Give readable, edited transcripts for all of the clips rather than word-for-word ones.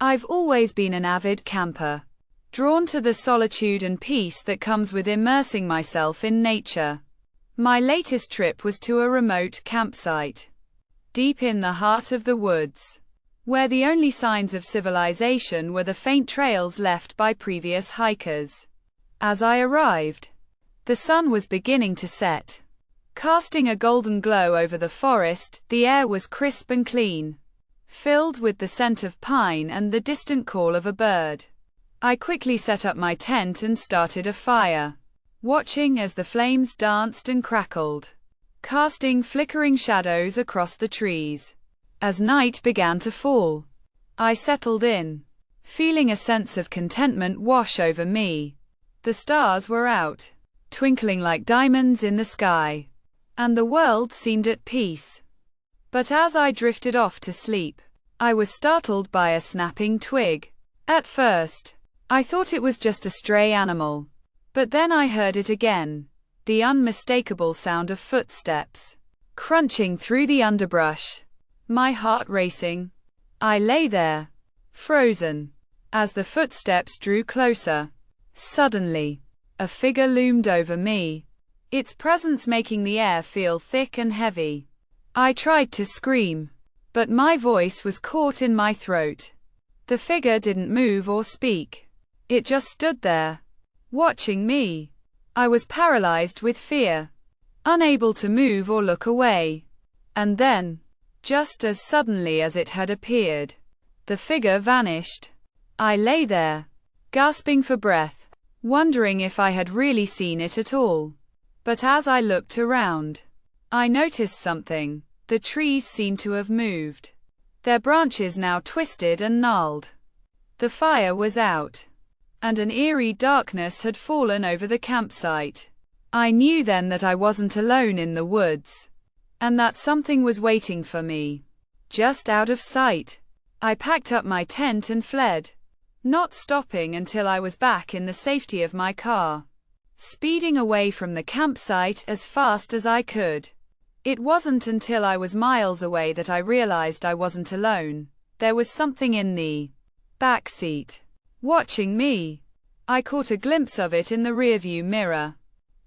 I've always been an avid camper, drawn to the solitude and peace that comes with immersing myself in nature. My latest trip was to a remote campsite, deep in the heart of the woods, where the only signs of civilization were the faint trails left by previous hikers. As I arrived, the sun was beginning to set, casting a golden glow over the forest. The air was crisp and clean, filled with the scent of pine and the distant call of a bird. I quickly set up my tent and started a fire, watching as the flames danced and crackled, casting flickering shadows across the trees. As night began to fall, I settled in, feeling a sense of contentment wash over me. The stars were out, twinkling like diamonds in the sky, and the world seemed at peace. But as I drifted off to sleep, I was startled by a snapping twig. At first, I thought it was just a stray animal, but then I heard it again, the unmistakable sound of footsteps, crunching through the underbrush. My heart racing, I lay there, frozen, as the footsteps drew closer. Suddenly, a figure loomed over me, its presence making the air feel thick and heavy. I tried to scream, but my voice was caught in my throat. The figure didn't move or speak. It just stood there, watching me. I was paralyzed with fear, unable to move or look away. And then, just as suddenly as it had appeared, the figure vanished. I lay there, gasping for breath, wondering if I had really seen it at all. But as I looked around, I noticed something. The trees seemed to have moved, their branches now twisted and gnarled. The fire was out, and an eerie darkness had fallen over the campsite. I knew then that I wasn't alone in the woods, and that something was waiting for me, just out of sight. I packed up my tent and fled, not stopping until I was back in the safety of my car, speeding away from the campsite as fast as I could. It wasn't until I was miles away that I realized I wasn't alone. There was something in the backseat, watching me. I caught a glimpse of it in the rearview mirror,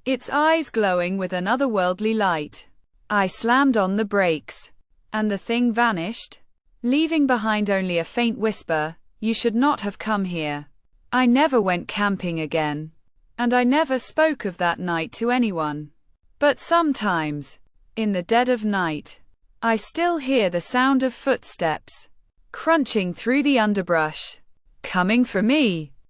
its eyes glowing with an otherworldly light. I slammed on the brakes, and the thing vanished, leaving behind only a faint whisper, "You should not have come here." I never went camping again, and I never spoke of that night to anyone. But sometimes, in the dead of night, I still hear the sound of footsteps, crunching through the underbrush, coming for me.